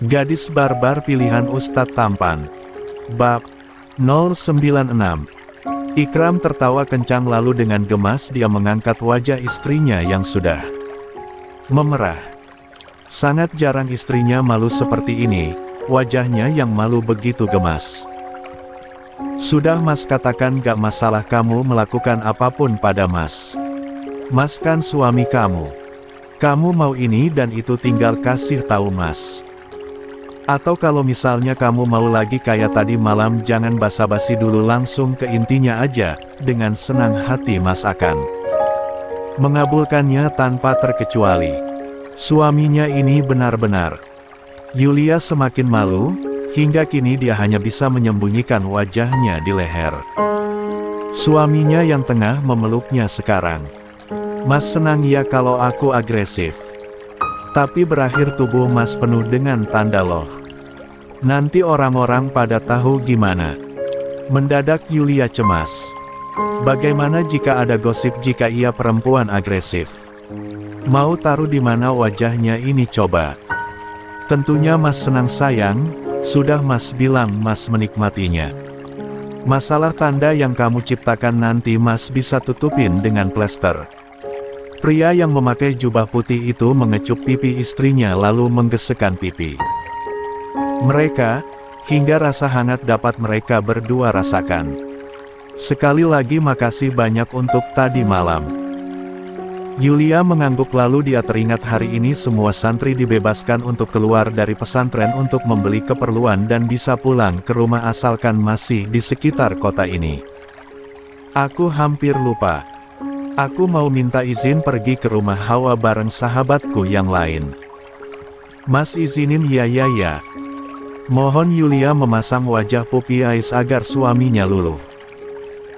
Gadis barbar pilihan Ustadz Tampan. Bab 096. Ikram tertawa kencang lalu dengan gemas dia mengangkat wajah istrinya yang sudah memerah. Sangat jarang istrinya malu seperti ini, wajahnya yang malu begitu gemas. Sudah Mas katakan gak masalah kamu melakukan apapun pada Mas. Mas kan suami kamu. Kamu mau ini dan itu tinggal kasih tahu Mas. Atau kalau misalnya kamu mau lagi kayak tadi malam jangan basa-basi dulu langsung ke intinya aja, dengan senang hati Mas akan mengabulkannya tanpa terkecuali. Suaminya ini benar-benar. Yulia semakin malu, hingga kini dia hanya bisa menyembunyikan wajahnya di leher suaminya yang tengah memeluknya sekarang. Mas senang ya kalau aku agresif. Tapi berakhir tubuh Mas penuh dengan tanda loh. Nanti orang-orang pada tahu gimana. Mendadak Yulia cemas. Bagaimana jika ada gosip jika ia perempuan agresif? Mau taruh di mana wajahnya ini coba? Tentunya Mas senang sayang, sudah Mas bilang Mas menikmatinya. Masalah tanda yang kamu ciptakan nanti Mas bisa tutupin dengan plester. Pria yang memakai jubah putih itu mengecup pipi istrinya lalu menggesekkan pipi mereka, hingga rasa hangat dapat mereka berdua rasakan. Sekali lagi makasih banyak untuk tadi malam. Yulia mengangguk lalu dia teringat hari ini semua santri dibebaskan untuk keluar dari pesantren untuk membeli keperluan dan bisa pulang ke rumah asalkan masih di sekitar kota ini. Aku hampir lupa. Aku mau minta izin pergi ke rumah Hawa bareng sahabatku yang lain. Mas izinin ya. Mohon Yulia memasang wajah pupi ais agar suaminya luluh.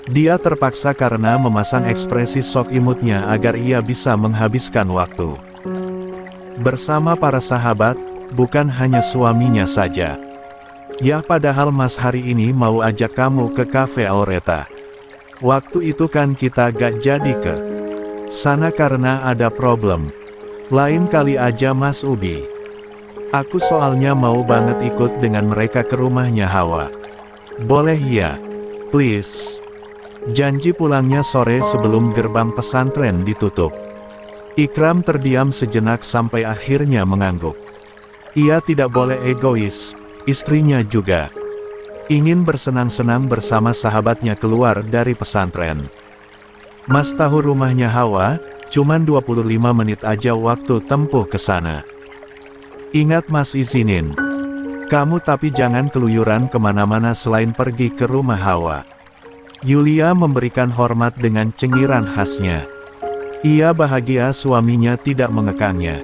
Dia terpaksa karena memasang ekspresi sok imutnya agar ia bisa menghabiskan waktu bersama para sahabat, bukan hanya suaminya saja. Ya padahal Mas hari ini mau ajak kamu ke Cafe Aureta. Waktu itu kan kita gak jadi ke sana karena ada problem. Lain kali aja Mas Ubi. Aku soalnya mau banget ikut dengan mereka ke rumahnya Hawa. Boleh ya? Please. Janji pulangnya sore sebelum gerbang pesantren ditutup. Ikram terdiam sejenak sampai akhirnya mengangguk. Ia tidak boleh egois, istrinya juga ingin bersenang-senang bersama sahabatnya keluar dari pesantren. Mas tahu rumahnya Hawa, cuman 25 menit aja waktu tempuh ke sana. Ingat Mas izinin. Kamu tapi jangan keluyuran kemana-mana selain pergi ke rumah Hawa. Yulia memberikan hormat dengan cengiran khasnya. Ia bahagia suaminya tidak mengekangnya.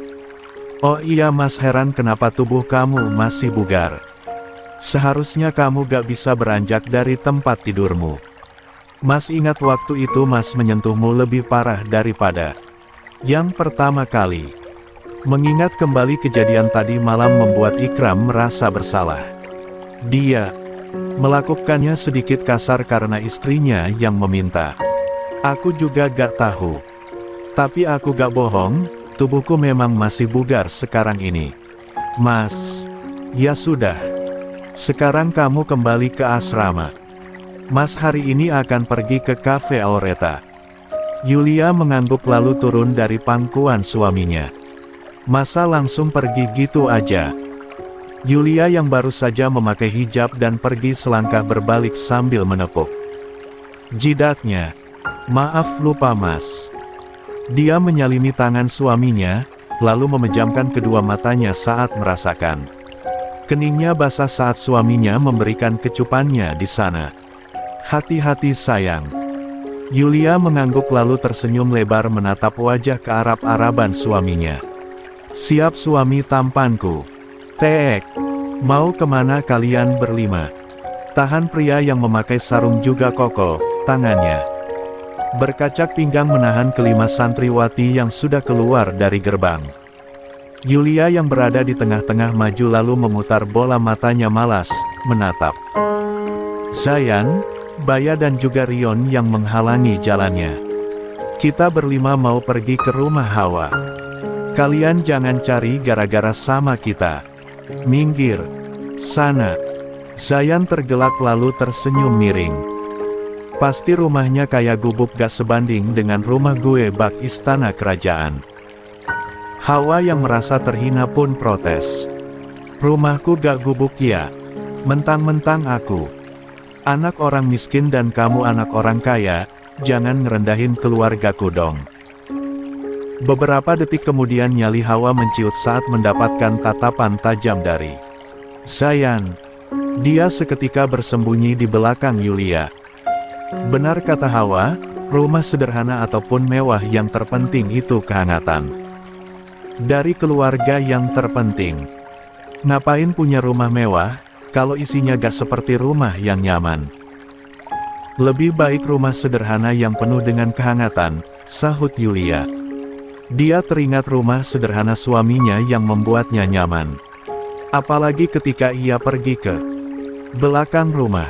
Oh iya Mas heran kenapa tubuh kamu masih bugar. Seharusnya kamu gak bisa beranjak dari tempat tidurmu. Mas ingat waktu itu Mas menyentuhmu lebih parah daripada yang pertama kali. Mengingat kembali kejadian tadi malam membuat Ikram merasa bersalah. Dia melakukannya sedikit kasar karena istrinya yang meminta. Aku juga gak tahu. Tapi aku gak bohong, tubuhku memang masih bugar sekarang ini. Mas, ya sudah. Sekarang kamu kembali ke asrama. Mas hari ini akan pergi ke Cafe Aureta. Yulia mengangguk lalu turun dari pangkuan suaminya. Masa langsung pergi gitu aja? Yulia yang baru saja memakai hijab dan pergi selangkah berbalik sambil menepuk jidatnya. Maaf lupa Mas. Dia menyalimi tangan suaminya, lalu memejamkan kedua matanya saat merasakan keningnya basah saat suaminya memberikan kecupannya di sana. Hati-hati sayang. Yulia mengangguk lalu tersenyum lebar menatap wajah kearab-araban suaminya. Siap suami tampanku. Teek. Mau kemana kalian berlima? Tahan pria yang memakai sarung juga kokoh, tangannya berkacak pinggang menahan kelima santriwati yang sudah keluar dari gerbang. Yulia yang berada di tengah-tengah maju lalu memutar bola matanya malas, menatap Zayan, Baya dan juga Rion yang menghalangi jalannya. Kita berlima mau pergi ke rumah Hawa. Kalian jangan cari gara-gara sama kita. Minggir. Sana. Zayan tergelak lalu tersenyum miring. Pasti rumahnya kayak gubuk gak sebanding dengan rumah gue bak istana kerajaan. Hawa yang merasa terhina pun protes. Rumahku gak gubuk ya. Mentang-mentang aku anak orang miskin dan kamu anak orang kaya, jangan ngerendahin keluargaku dong. Beberapa detik kemudian nyali Hawa menciut saat mendapatkan tatapan tajam dari Zayan. Dia seketika bersembunyi di belakang Yulia. Benar kata Hawa, rumah sederhana ataupun mewah yang terpenting itu kehangatan. Dari keluarga yang terpenting. Ngapain punya rumah mewah, kalau isinya gak seperti rumah yang nyaman? Lebih baik rumah sederhana yang penuh dengan kehangatan, sahut Yulia. Dia teringat rumah sederhana suaminya yang membuatnya nyaman. Apalagi ketika ia pergi ke belakang rumah.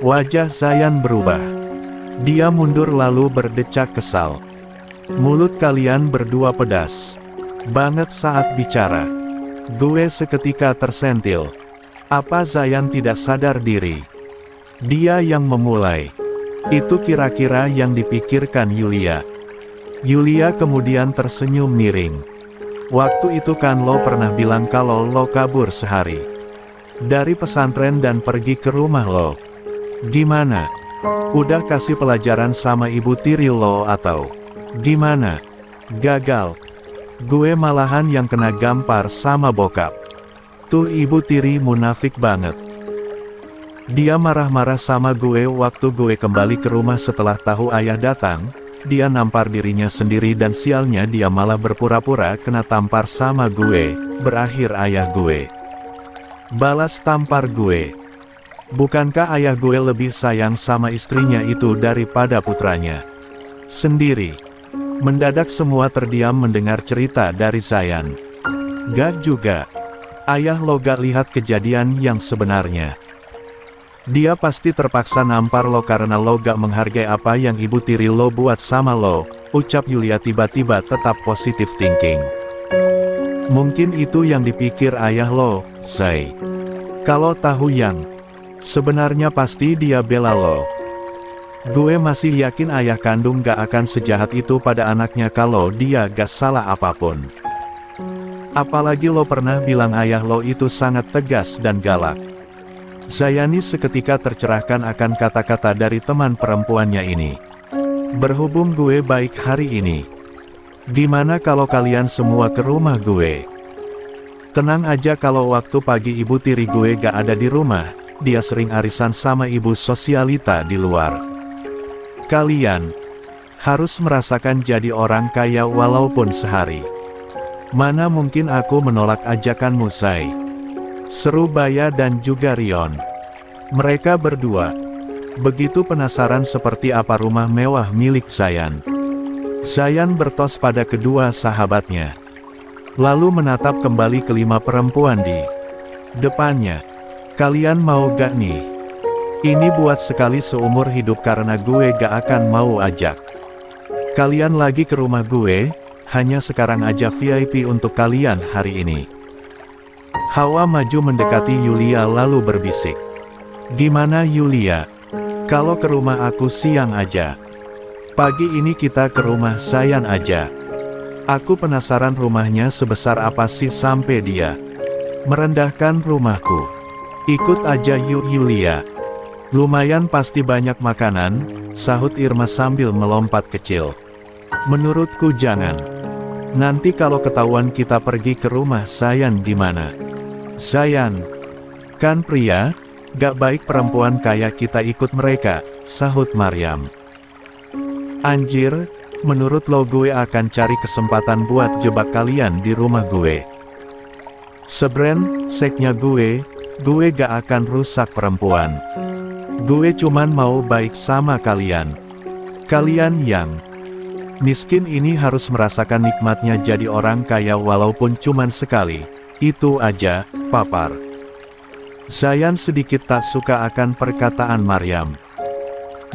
Wajah Zayan berubah. Dia mundur lalu berdecak kesal. Mulut kalian berdua pedas banget saat bicara. Gue seketika tersentil. Apa Zayan tidak sadar diri? Dia yang memulai. Itu kira-kira yang dipikirkan Yulia. Yulia kemudian tersenyum miring. Waktu itu kan lo pernah bilang kalau lo kabur sehari dari pesantren dan pergi ke rumah lo. Gimana? Udah kasih pelajaran sama ibu tiri lo atau gimana? Gagal. Gue malahan yang kena gampar sama bokap. Tuh ibu tiri munafik banget. Dia marah-marah sama gue waktu gue kembali ke rumah setelah tahu ayah datang. Dia nampar dirinya sendiri dan sialnya dia malah berpura-pura kena tampar sama gue. Berakhir ayah gue balas tampar gue. Bukankah ayah gue lebih sayang sama istrinya itu daripada putranya sendiri? Mendadak semua terdiam mendengar cerita dari Zayan. Gak juga. Ayah lo gak lihat kejadian yang sebenarnya. Dia pasti terpaksa nampar lo karena lo gak menghargai apa yang ibu tiri lo buat sama lo, ucap Yulia tiba-tiba tetap positive thinking. Mungkin itu yang dipikir ayah lo, Zai. Kalau tahu yang sebenarnya pasti dia bela lo. Gue masih yakin ayah kandung gak akan sejahat itu pada anaknya kalau dia gak salah apapun. Apalagi lo pernah bilang ayah lo itu sangat tegas dan galak. Zayani seketika tercerahkan akan kata-kata dari teman perempuannya ini. Berhubung gue baik hari ini, gimana kalau kalian semua ke rumah gue? Tenang aja kalau waktu pagi ibu tiri gue gak ada di rumah, dia sering arisan sama ibu sosialita di luar. Kalian harus merasakan jadi orang kaya walaupun sehari. Mana mungkin aku menolak ajakanmu, Zai? Seru Baya dan juga Rion. Mereka berdua begitu penasaran seperti apa rumah mewah milik Zayan. Zayan bertos pada kedua sahabatnya. Lalu menatap kembali kelima perempuan di depannya. Kalian mau gak nih? Ini buat sekali seumur hidup karena gue gak akan mau ajak kalian lagi ke rumah gue, hanya sekarang aja VIP untuk kalian hari ini. Hawa maju mendekati Yulia lalu berbisik. Gimana Yulia? Kalau ke rumah aku siang aja. Pagi ini kita ke rumah Zayan aja. Aku penasaran rumahnya sebesar apa sih sampai dia merendahkan rumahku. Ikut aja yuk Yulia. Lumayan pasti banyak makanan, sahut Irma sambil melompat kecil. Menurutku jangan. Nanti kalau ketahuan kita pergi ke rumah Zayan gimana? Zayan kan pria, gak baik perempuan kayak kita ikut mereka, sahut Maryam. Anjir, menurut lo gue akan cari kesempatan buat jebak kalian di rumah gue. Sebren, seknya gue gak akan rusak perempuan. Gue cuman mau baik sama kalian. Kalian yang miskin ini harus merasakan nikmatnya jadi orang kaya walaupun cuman sekali. Itu aja, papar. Zayan sedikit tak suka akan perkataan Maryam.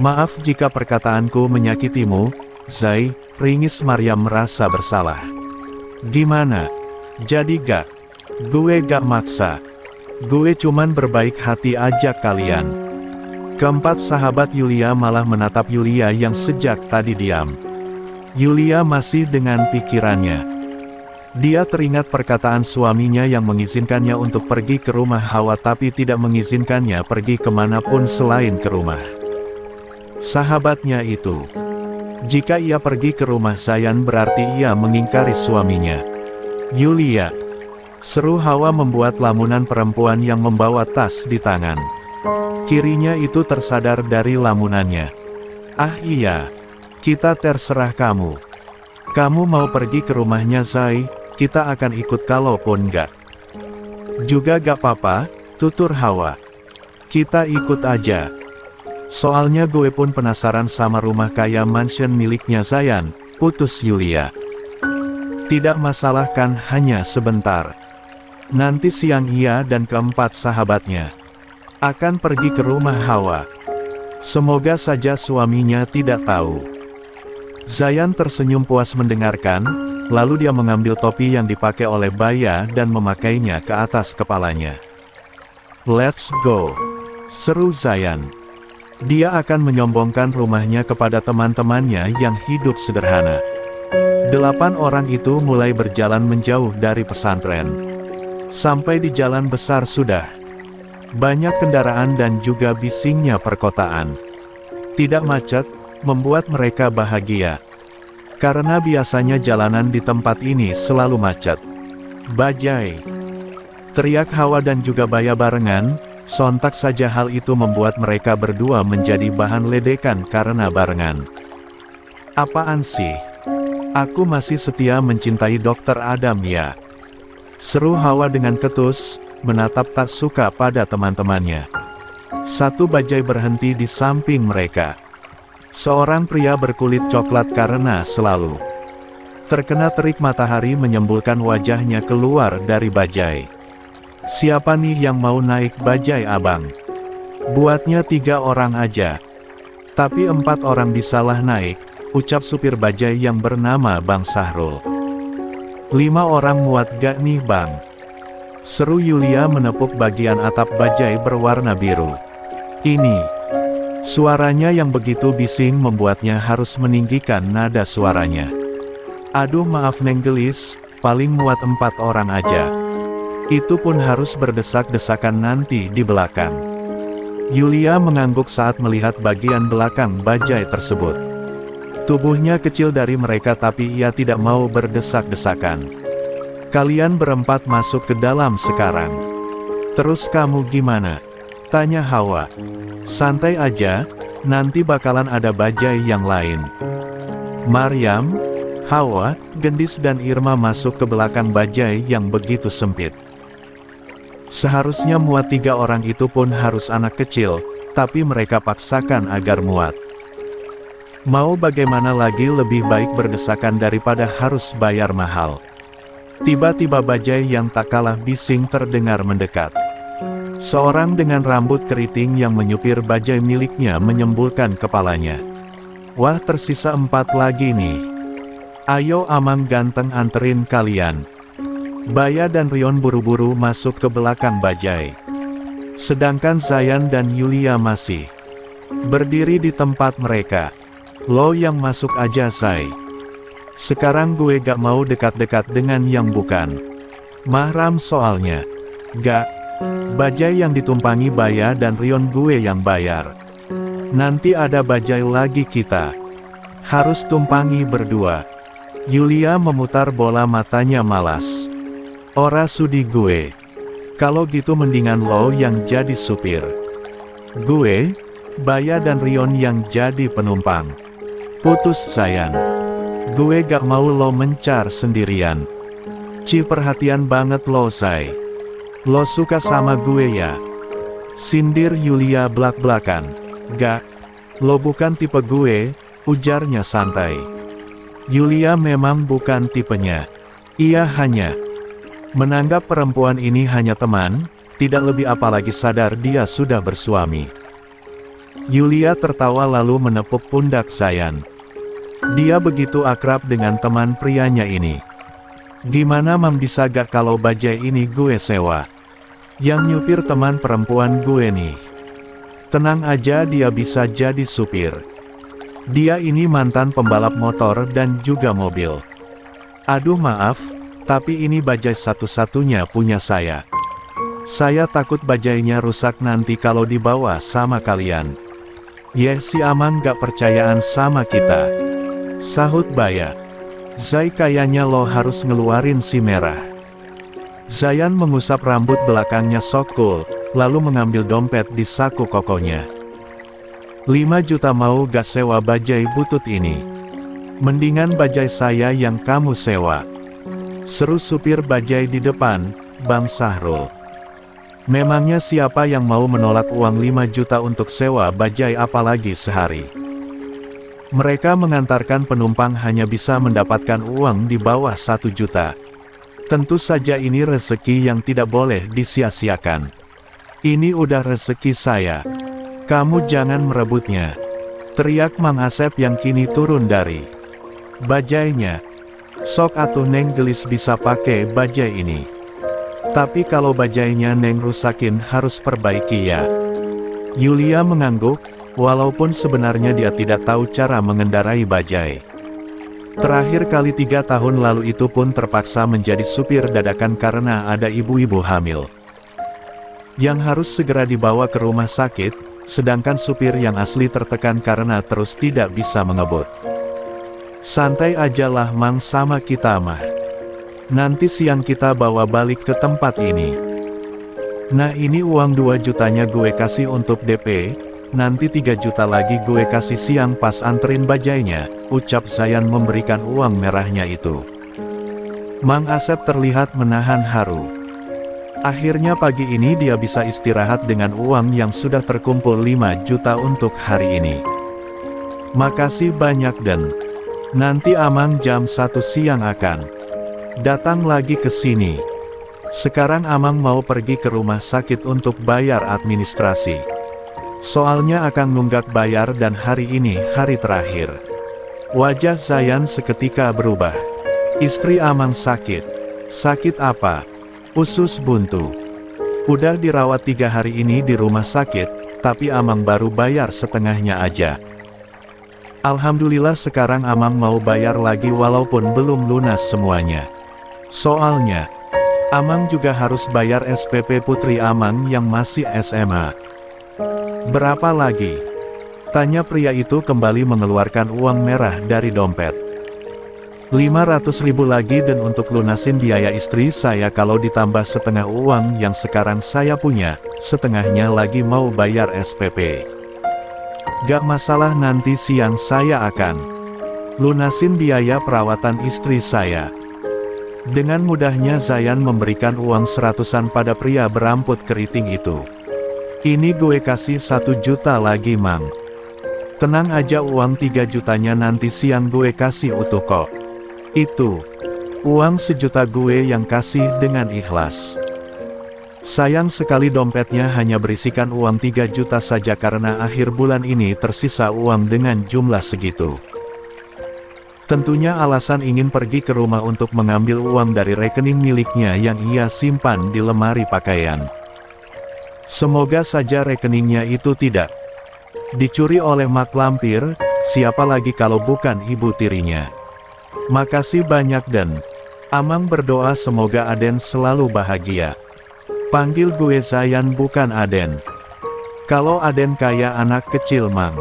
Maaf jika perkataanku menyakitimu, Zai, ringis Maryam merasa bersalah. Gimana? Jadi gak Gue gak maksa. Gue cuman berbaik hati aja kalian. Keempat sahabat Yulia malah menatap Yulia yang sejak tadi diam. Yulia masih dengan pikirannya. Dia teringat perkataan suaminya yang mengizinkannya untuk pergi ke rumah Hawa tapi tidak mengizinkannya pergi kemanapun selain ke rumah sahabatnya itu. Jika ia pergi ke rumah Zayan berarti ia mengingkari suaminya. Yulia, seru Hawa membuat lamunan perempuan yang membawa tas di tangan. Kirinya itu tersadar dari lamunannya. Ah iya, kita terserah kamu. Kamu mau pergi ke rumahnya Zai, kita akan ikut kalaupun enggak. Juga gak apa-apa, tutur Hawa. Kita ikut aja. Soalnya gue pun penasaran sama rumah kaya mansion miliknya Zayan, putus Yulia. Tidak masalah kan, hanya sebentar. Nanti siang ia dan keempat sahabatnya akan pergi ke rumah Hawa. Semoga saja suaminya tidak tahu. Zayan tersenyum puas mendengarkan, lalu dia mengambil topi yang dipakai oleh Baya dan memakainya ke atas kepalanya. Let's go, seru Zayan. Dia akan menyombongkan rumahnya kepada teman-temannya yang hidup sederhana. 8 orang itu mulai berjalan menjauh dari pesantren. Sampai di jalan besar sudah banyak kendaraan dan juga bisingnya perkotaan. Tidak macet, membuat mereka bahagia. Karena biasanya jalanan di tempat ini selalu macet. Bajai! Teriak Hawa dan juga Baya barengan, sontak saja hal itu membuat mereka berdua menjadi bahan ledekan karena barengan. Apaan sih? Aku masih setia mencintai Dokter Adam ya. Seru Hawa dengan ketus, menatap tak suka pada teman-temannya. Satu bajai berhenti di samping mereka. Seorang pria berkulit coklat karena selalu terkena terik matahari menyembulkan wajahnya keluar dari bajai. Siapa nih yang mau naik bajai abang? Buatnya 3 orang aja. Tapi 4 orang bisalah naik, ucap supir bajai yang bernama Bang Sahrul. 5 orang muat gak nih bang? Seru Yulia menepuk bagian atap bajai berwarna biru. Ini. Suaranya yang begitu bising membuatnya harus meninggikan nada suaranya. Aduh maaf Neng gelis, paling muat 4 orang aja. Itu pun harus berdesak-desakan nanti di belakang. Yulia mengangguk saat melihat bagian belakang bajai tersebut. Tubuhnya kecil dari mereka tapi ia tidak mau berdesak-desakan. Kalian berempat masuk ke dalam sekarang. Terus kamu gimana? Tanya Hawa. Santai aja, nanti bakalan ada bajai yang lain. Maryam, Hawa, Gendis dan Irma masuk ke belakang bajai yang begitu sempit. Seharusnya muat 3 orang itu pun harus anak kecil, tapi mereka paksakan agar muat. Mau bagaimana lagi, lebih baik berdesakan daripada harus bayar mahal. Tiba-tiba bajai yang tak kalah bising terdengar mendekat. Seorang dengan rambut keriting yang menyupir bajai miliknya menyembulkan kepalanya. Wah, tersisa 4 lagi nih. Ayo Amang ganteng anterin kalian. Baya dan Rion buru-buru masuk ke belakang bajai. Sedangkan Zayan dan Yulia masih berdiri di tempat mereka. Lo yang masuk aja Zai. Sekarang gue gak mau dekat-dekat dengan yang bukan mahram soalnya. Gak. Bajai yang ditumpangi Baya dan Rion gue yang bayar. Nanti ada bajai lagi kita harus tumpangi berdua. Yulia memutar bola matanya malas. Ora sudi gue. Kalau gitu mendingan lo yang jadi supir. Gue, Baya dan Rion yang jadi penumpang. Putus Zayan. Gue gak mau lo mencar sendirian. Ci perhatian banget lo Zai. Lo suka sama gue ya? Sindir Yulia belak-belakan. Gak. Lo bukan tipe gue, ujarnya santai. Yulia memang bukan tipenya. Ia hanya menganggap perempuan ini hanya teman, tidak lebih apalagi sadar dia sudah bersuami. Yulia tertawa lalu menepuk pundak Zayan. Dia begitu akrab dengan teman prianya ini. Gimana Mam bisa gak kalau bajai ini gue sewa? Yang nyupir teman perempuan gue nih. Tenang aja, dia bisa jadi supir. Dia ini mantan pembalap motor dan juga mobil. Aduh maaf, tapi ini bajai satu-satunya punya saya. Saya takut bajainya rusak nanti kalau dibawa sama kalian. Yeh, si Amang gak percayaan sama kita. Sahut Baya. Zai, kayaknya lo harus ngeluarin si merah. Zayan mengusap rambut belakangnya Sokul, lalu mengambil dompet di saku kokonya. 5 juta mau gak sewa bajai butut ini? Mendingan bajai saya yang kamu sewa. Seru supir bajai di depan, Bang Sahrul. Memangnya siapa yang mau menolak uang 5 juta untuk sewa bajai apalagi sehari? Mereka mengantarkan penumpang hanya bisa mendapatkan uang di bawah 1 juta. Tentu saja ini rezeki yang tidak boleh disia-siakan. Ini udah rezeki saya. Kamu jangan merebutnya. Teriak Mang Asep yang kini turun dari bajainya. Sok atuh Neng gelis bisa pakai bajai ini. Tapi kalau bajainya Neng rusakin harus perbaiki ya. Yulia mengangguk, walaupun sebenarnya dia tidak tahu cara mengendarai bajai. Terakhir kali 3 tahun lalu itu pun terpaksa menjadi supir dadakan karena ada ibu-ibu hamil yang harus segera dibawa ke rumah sakit, sedangkan supir yang asli tertekan karena terus tidak bisa mengebut. Santai aja lah Mang sama kita mah. Nanti siang kita bawa balik ke tempat ini. Nah ini uang 2 jutanya gue kasih untuk DP. Nanti 3 juta lagi gue kasih siang pas anterin bajainya, ucap Zayan memberikan uang merahnya itu. Mang Asep terlihat menahan haru. Akhirnya pagi ini dia bisa istirahat dengan uang yang sudah terkumpul 5 juta untuk hari ini. Makasih banyak Den. Nanti Amang jam 1 siang akan datang lagi ke sini. Sekarang Amang mau pergi ke rumah sakit untuk bayar administrasi. Soalnya akan nunggak bayar dan hari ini hari terakhir. Wajah Zayan seketika berubah. Istri Amang sakit. Sakit apa? Usus buntu. Udah dirawat 3 hari ini di rumah sakit, tapi Amang baru bayar setengahnya aja. Alhamdulillah sekarang Amang mau bayar lagi walaupun belum lunas semuanya. Soalnya, Amang juga harus bayar SPP putri Amang yang masih SMA. Berapa lagi? Tanya pria itu kembali mengeluarkan uang merah dari dompet. 500.000 lagi dan untuk lunasin biaya istri saya kalau ditambah setengah uang yang sekarang saya punya, setengahnya lagi mau bayar SPP. Gak masalah nanti siang saya akan lunasin biaya perawatan istri saya. Dengan mudahnya Zayan memberikan uang 100-an pada pria berambut keriting itu. Ini gue kasih 1 juta lagi Mang. Tenang aja uang 3 jutanya nanti siang gue kasih utuh kok. Itu uang 1 juta gue yang kasih dengan ikhlas. Sayang sekali dompetnya hanya berisikan uang 3 juta saja karena akhir bulan ini tersisa uang dengan jumlah segitu. Tentunya alasan ingin pergi ke rumah untuk mengambil uang dari rekening miliknya yang ia simpan di lemari pakaian. Semoga saja rekeningnya itu tidak dicuri oleh mak lampir, siapa lagi kalau bukan ibu tirinya. Makasih banyak Den. Amang berdoa semoga Aden selalu bahagia. Panggil gue Zayan bukan Aden. Kalau Aden kayak anak kecil Mang.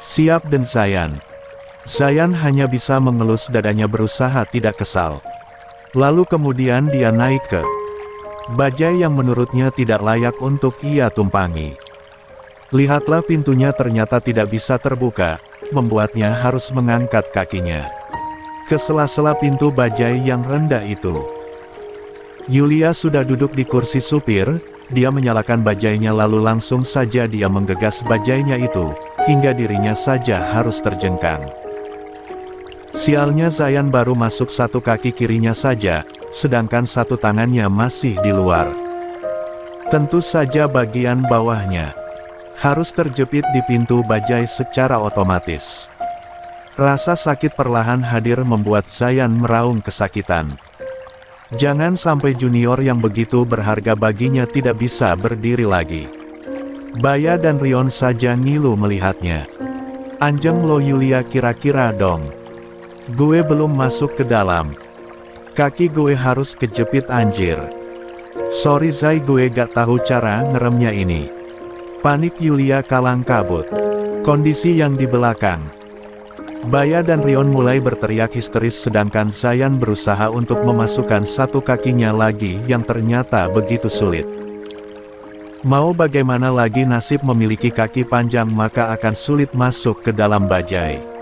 Siap Den Zayan. Zayan hanya bisa mengelus dadanya berusaha tidak kesal. Lalu kemudian dia naik ke bajai yang menurutnya tidak layak untuk ia tumpangi. Lihatlah pintunya ternyata tidak bisa terbuka, membuatnya harus mengangkat kakinya ke sela-sela pintu bajai yang rendah itu. Yulia sudah duduk di kursi supir, dia menyalakan bajainya lalu langsung saja dia menggegas bajainya itu, hingga dirinya saja harus terjengkang. Sialnya Zayan baru masuk 1 kaki kirinya saja, sedangkan 1 tangannya masih di luar. Tentu saja bagian bawahnya harus terjepit di pintu bajai secara otomatis. Rasa sakit perlahan hadir membuat Zayan meraung kesakitan. Jangan sampai junior yang begitu berharga baginya tidak bisa berdiri lagi. Baya dan Rion saja ngilu melihatnya. Anjeng lo Yulia, kira-kira dong. Gue belum masuk ke dalam. Kaki gue harus kejepit anjir. Sorry Zai, gue gak tahu cara ngeremnya ini. Panik Yulia kalang kabut. Kondisi yang di belakang. Baya dan Rion mulai berteriak histeris sedangkan Zayan berusaha untuk memasukkan satu kakinya lagi yang ternyata begitu sulit. Mau bagaimana lagi, nasib memiliki kaki panjang maka akan sulit masuk ke dalam bajai.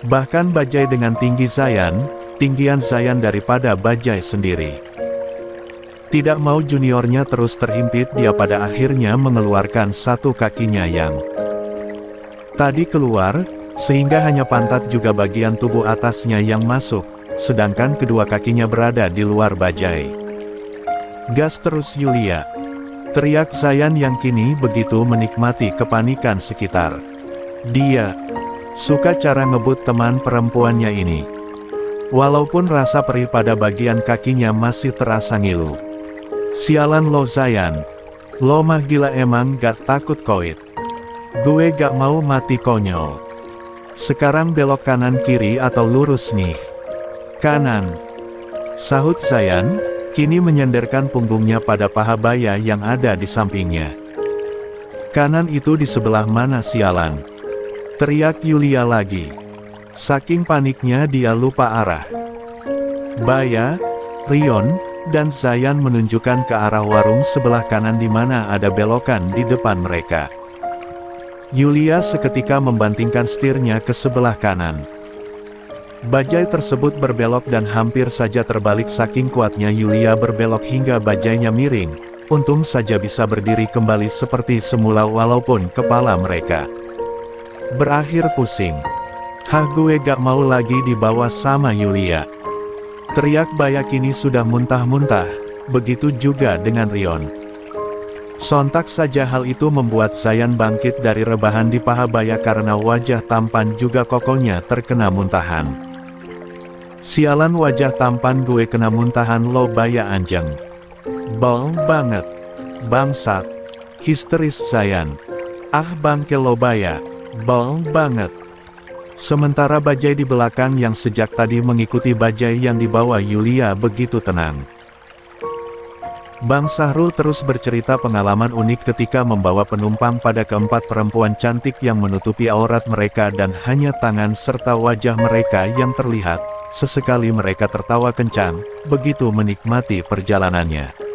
Bahkan bajai dengan tinggi Zayan, tinggian Zayan daripada bajai sendiri. Tidak mau juniornya terus terhimpit, dia pada akhirnya mengeluarkan satu kakinya yang tadi keluar, sehingga hanya pantat juga bagian tubuh atasnya yang masuk, sedangkan kedua kakinya berada di luar bajai. Gas terus Yulia! Teriak Zayan yang kini begitu menikmati kepanikan sekitar. Dia suka cara ngebut teman perempuannya ini. Walaupun rasa perih pada bagian kakinya masih terasa ngilu. Sialan lo Zayan. Lo mah gila emang, gak takut koit. Gue gak mau mati konyol. Sekarang belok kanan kiri atau lurus nih? Kanan. Sahut Zayan, kini menyandarkan punggungnya pada paha Baya yang ada di sampingnya. Kanan itu di sebelah mana sialan? Teriak Yulia lagi. Saking paniknya dia lupa arah. Baya, Rion, dan Zayan menunjukkan ke arah warung sebelah kanan di mana ada belokan di depan mereka. Yulia seketika membantingkan setirnya ke sebelah kanan. Bajai tersebut berbelok dan hampir saja terbalik saking kuatnya Yulia berbelok hingga bajainya miring. Untung saja bisa berdiri kembali seperti semula walaupun kepala mereka berakhir pusing. Hah, gue gak mau lagi dibawa sama Yulia. Teriak Baya kini sudah muntah-muntah, begitu juga dengan Rion. Sontak saja hal itu membuat Zayan bangkit dari rebahan di paha Baya karena wajah tampan juga kokonya terkena muntahan. Sialan, wajah tampan gue kena muntahan lo Baya anjeng. Bol banget. Bangsat. Histeris Zayan. Ah bangke lo Baya. Bol banget. Sementara bajai di belakang yang sejak tadi mengikuti bajai yang dibawa Yulia begitu tenang. Bang Sahrul terus bercerita pengalaman unik ketika membawa penumpang pada keempat perempuan cantik yang menutupi aurat mereka dan hanya tangan serta wajah mereka yang terlihat. Sesekali mereka tertawa kencang, begitu menikmati perjalanannya.